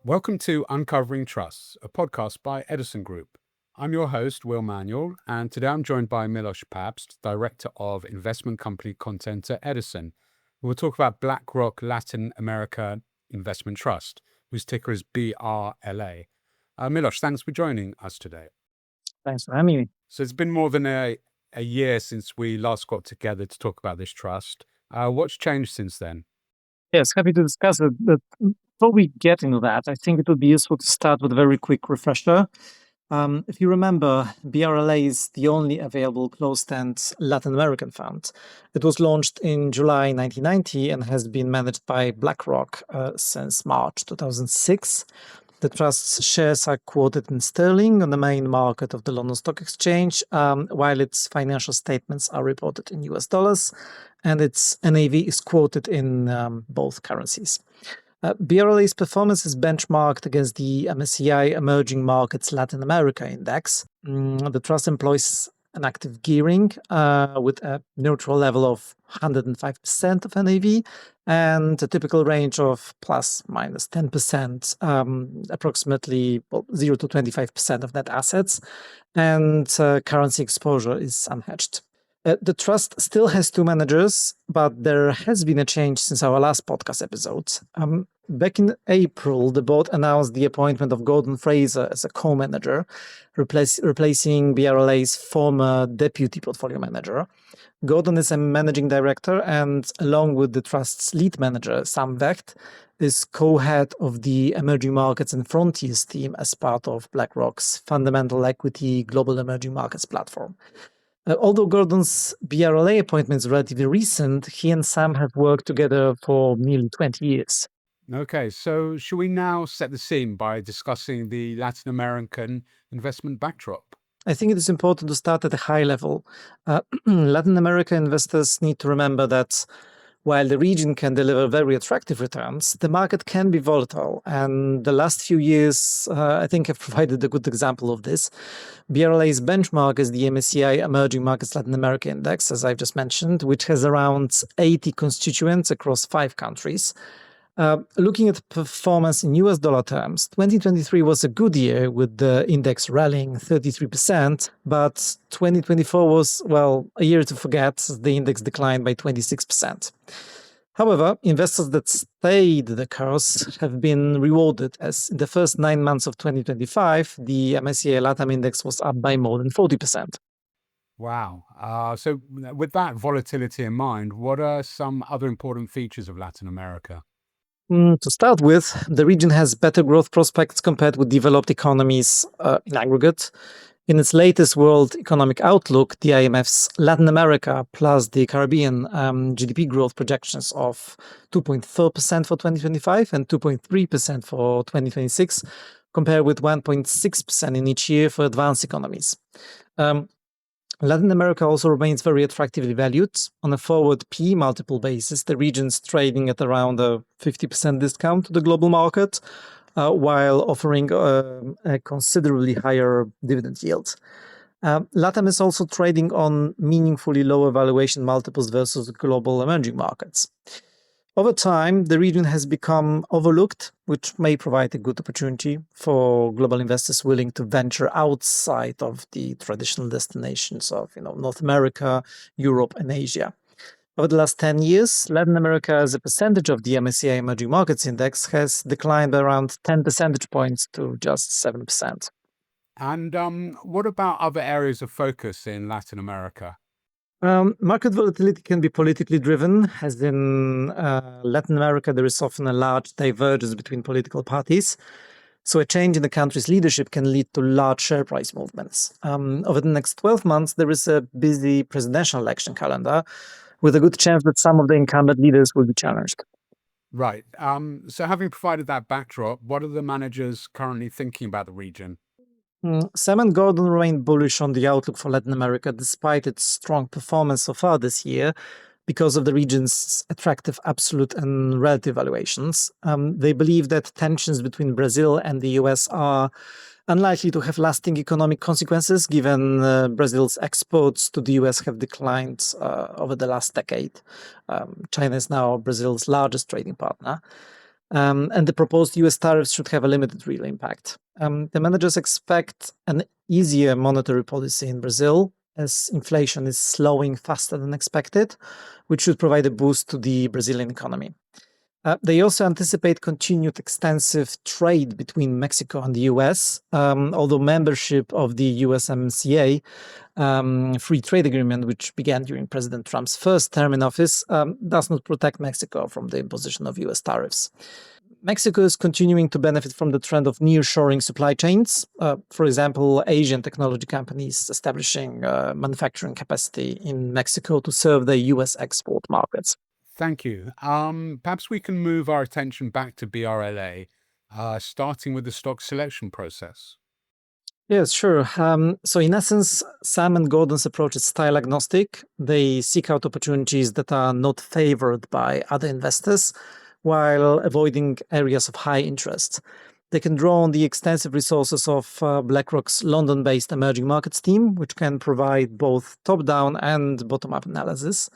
Welcome to Uncovering Trusts, a podcast by Edison Group. I'm your host, Will Manuel, and today I'm joined by Miloš Pabst, Director of Investment Company Content at Edison. We'll talk about BlackRock Latin America Investment Trust, whose ticker is BRLA. Miloš, thanks for joining us today. Thanks for having me. So it's been more than a year since we last got together to talk about this trust. What's changed since then? Yes, happy to discuss it. But before we get into that, I think it would be useful to start with a very quick refresher. If you remember, BRLA is the only available closed-end Latin American fund. It was launched in July 1990 and has been managed by BlackRock since March 2006. The trust's shares are quoted in sterling on the main market of the London Stock Exchange, while its financial statements are reported in US dollars, and its NAV is quoted in both currencies. BRLA's performance is benchmarked against the MSCI Emerging Markets Latin America Index. The trust employs an active gearing with a neutral level of 105% of NAV and a typical range of plus minus 10%, approximately 0 to 25% of net assets, and currency exposure is unhedged. The trust still has two managers, but there has been a change since our last podcast episode. Back in April, the board announced the appointment of Gordon Fraser as a co-manager, replacing BRLA's former deputy portfolio manager. Gordon is a managing director and, along with the trust's lead manager, Sam Vecht, is co-head of the Emerging Markets and Frontiers team as part of BlackRock's Fundamental Equity Global Emerging Markets platform. Although Gordon's BRLA appointment is relatively recent, he and Sam have worked together for nearly 20 years. Okay, so should we now set the scene by discussing the Latin American investment backdrop? I think it is important to start at a high level. Latin America investors need to remember that while the region can deliver very attractive returns, the market can be volatile. And the last few years, I think, have provided a good example of this. BRLA's benchmark is the MSCI Emerging Markets Latin America Index, as I've just mentioned, which has around 80 constituents across 5 countries. Looking at performance in US dollar terms, 2023 was a good year with the index rallying 33%, but 2024 was, a year to forget. The index declined by 26%. However, investors that stayed the course have been rewarded, as in the first 9 months of 2025, the MSCI LATAM index was up by more than 40%. Wow. So with that volatility in mind, what are some other important features of Latin America? To start with, the region has better growth prospects compared with developed economies in aggregate. In its latest World Economic Outlook, the IMF's Latin America plus the Caribbean GDP growth projections of 2.4% for 2025 and 2.3% for 2026, compare with 1.6% in each year for advanced economies. Latin America also remains very attractively valued. On a forward P multiple basis, the region's trading at around a 50% discount to the global market, while offering a considerably higher dividend yield. LATAM is also trading on meaningfully lower valuation multiples versus global emerging markets. Over time, the region has become overlooked, which may provide a good opportunity for global investors willing to venture outside of the traditional destinations of North America, Europe, and Asia. Over the last 10 years, Latin America as a percentage of the MSCI Emerging Markets Index has declined by around 10 percentage points to just 7%. And what about other areas of focus in Latin America? Market volatility can be politically driven, as in Latin America, there is often a large divergence between political parties. So a change in the country's leadership can lead to large share price movements. Over the next 12 months, there is a busy presidential election calendar, with a good chance that some of the incumbent leaders will be challenged. Right. So having provided that backdrop, what are the managers currently thinking about the region? Sam and Gordon remain bullish on the outlook for Latin America despite its strong performance so far this year because of the region's attractive absolute and relative valuations. They believe that tensions between Brazil and the US are unlikely to have lasting economic consequences given Brazil's exports to the US have declined over the last decade. China is now Brazil's largest trading partner. And the proposed US tariffs should have a limited real impact. The managers expect an easier monetary policy in Brazil as inflation is slowing faster than expected, which should provide a boost to the Brazilian economy. They also anticipate continued extensive trade between Mexico and the US, although membership of the USMCA free trade agreement, which began during President Trump's first term in office, does not protect Mexico from the imposition of US tariffs. Mexico is continuing to benefit from the trend of nearshoring supply chains. For example, Asian technology companies establishing manufacturing capacity in Mexico to serve the US export markets. Thank you. Perhaps we can move our attention back to BRLA, starting with the stock selection process. Yes, sure. So in essence, Sam and Gordon's approach is style agnostic. They seek out opportunities that are not favored by other investors while avoiding areas of high interest. They can draw on the extensive resources of BlackRock's London-based emerging markets team, which can provide both top-down and bottom-up analysis.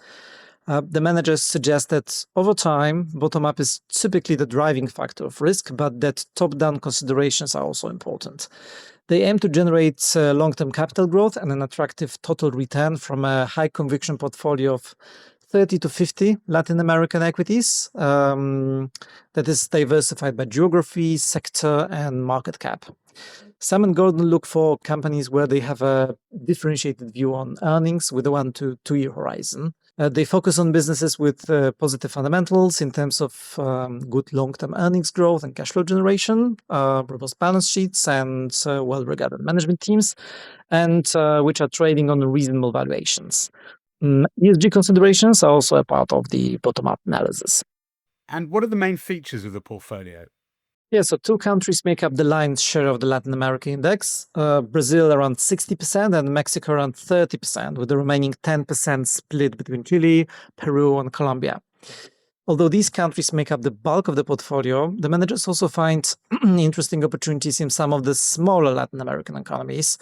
The managers suggest that over time, bottom-up is typically the driving factor of risk, but that top-down considerations are also important. They aim to generate long-term capital growth and an attractive total return from a high-conviction portfolio of 30 to 50 Latin American equities that is diversified by geography, sector, and market cap. Sam and Gordon look for companies where they have a differentiated view on earnings with a 1 to 2 year horizon. They focus on businesses with positive fundamentals in terms of good long-term earnings growth and cash flow generation, robust balance sheets, and well-regarded management teams, and which are trading on reasonable valuations. ESG considerations are also a part of the bottom-up analysis. And what are the main features of the portfolio? Yeah, so 2 countries make up the lion's share of the Latin America index. Brazil around 60% and Mexico around 30%, with the remaining 10% split between Chile, Peru, and Colombia. Although these countries make up the bulk of the portfolio, the managers also find interesting opportunities in some of the smaller Latin American economies,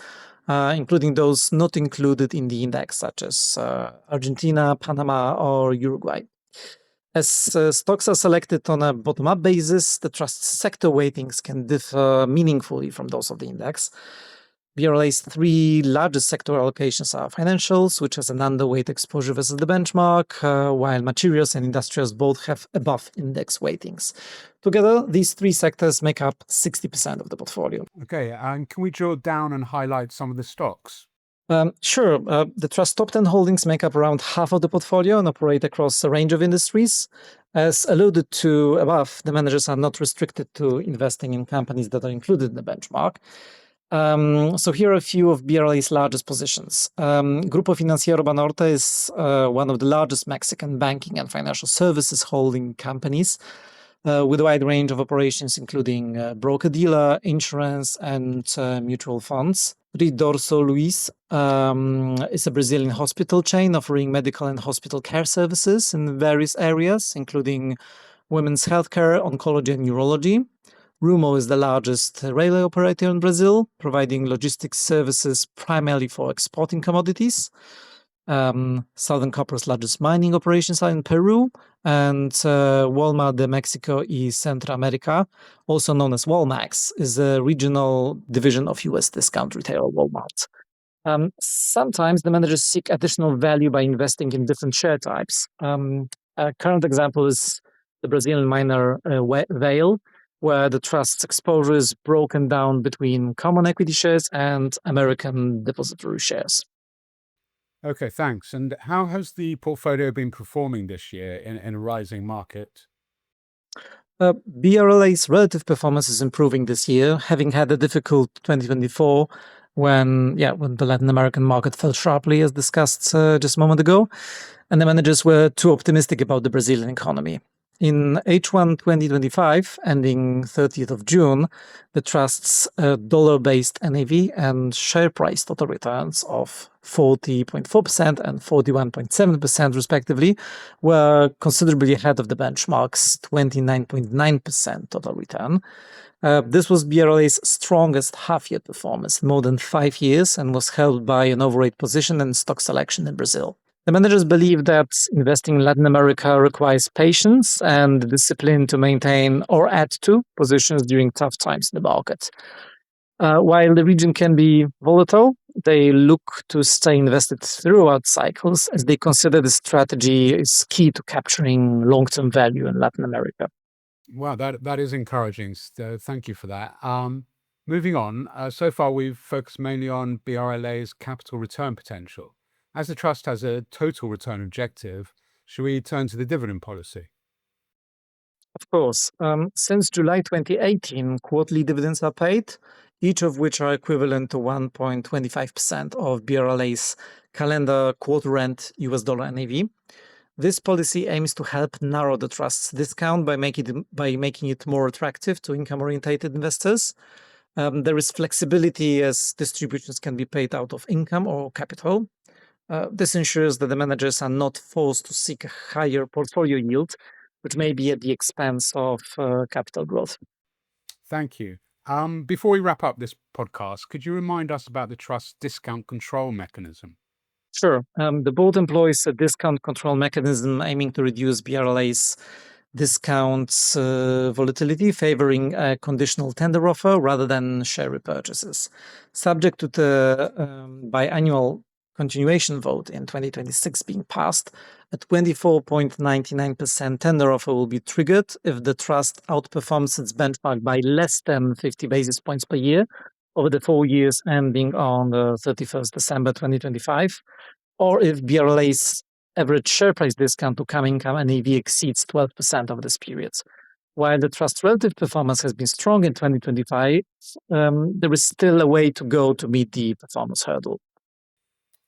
including those not included in the index, such as Argentina, Panama, or Uruguay. As stocks are selected on a bottom-up basis, the trust sector weightings can differ meaningfully from those of the index. BRLA's 3 largest sector allocations are financials, which has an underweight exposure versus the benchmark, while materials and industrials both have above index weightings. Together, these 3 sectors make up 60% of the portfolio. Okay, and can we drill down and highlight some of the stocks? Sure. The Trust top 10 holdings make up around half of the portfolio and operate across a range of industries. As alluded to above, the managers are not restricted to investing in companies that are included in the benchmark. So here are a few of BRLA's largest positions. Grupo Financiero Banorte is one of the largest Mexican banking and financial services holding companies with a wide range of operations, including broker-dealer, insurance, and mutual funds. Dorso Luis is a Brazilian hospital chain offering medical and hospital care services in various areas, including women's healthcare, oncology, and neurology. Rumo is the largest railway operator in Brazil, providing logistics services primarily for exporting commodities. Southern Copper's largest mining operations are in Peru, and Walmart de Mexico y Centroamérica, also known as Walmax, is a regional division of US discount retailer Walmart. Sometimes the managers seek additional value by investing in different share types. A current example is the Brazilian miner Vale, where the trust's exposure is broken down between common equity shares and American depository shares. Okay, thanks. And how has the portfolio been performing this year in a rising market? BRLA's relative performance is improving this year, having had a difficult 2024 when the Latin American market fell sharply, as discussed just a moment ago, and the managers were too optimistic about the Brazilian economy. In H1 2025, ending 30th of June, the trust's dollar-based NAV and share price total returns of 40.4% and 41.7% respectively were considerably ahead of the benchmark's 29.9% total return. This was BRLA's strongest half-year performance in more than 5 years and was helped by an overweight position and stock selection in Brazil. The managers believe that investing in Latin America requires patience and discipline to maintain or add to positions during tough times in the market. While the region can be volatile, they look to stay invested throughout cycles as they consider the strategy is key to capturing long-term value in Latin America. Wow, that is encouraging. So thank you for that. Moving on, so far we've focused mainly on BRLA's capital return potential. As the trust has a total return objective, should we turn to the dividend policy? Of course, since July 2018, quarterly dividends are paid, each of which are equivalent to 1.25% of BRLA's calendar quarter end US dollar NAV. This policy aims to help narrow the trust's discount by making it more attractive to income-oriented investors. There is flexibility as distributions can be paid out of income or capital. This ensures that the managers are not forced to seek a higher portfolio yield, which may be at the expense of capital growth. Thank you. Before we wrap up this podcast, could you remind us about the trust's discount control mechanism? Sure. The board employs a discount control mechanism aiming to reduce BRLA's discounts volatility, favoring a conditional tender offer rather than share repurchases. Subject to the biannual continuation vote in 2026 being passed, a 24.99% tender offer will be triggered if the trust outperforms its benchmark by less than 50 basis points per year over the 4 years ending on the 31st December 2025, or if BRLA's average share price discount to common income NAV exceeds 12% of this period. While the trust's relative performance has been strong in 2025, there is still a way to go to meet the performance hurdle.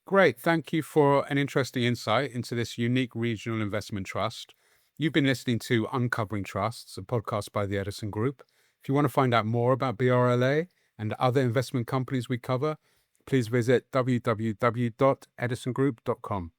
Great. Thank you for an interesting insight into this unique regional investment trust. You've been listening to Uncovering Trusts, a podcast by the Edison Group. If you want to find out more about BRLA and other investment companies we cover, please visit www.edisongroup.com.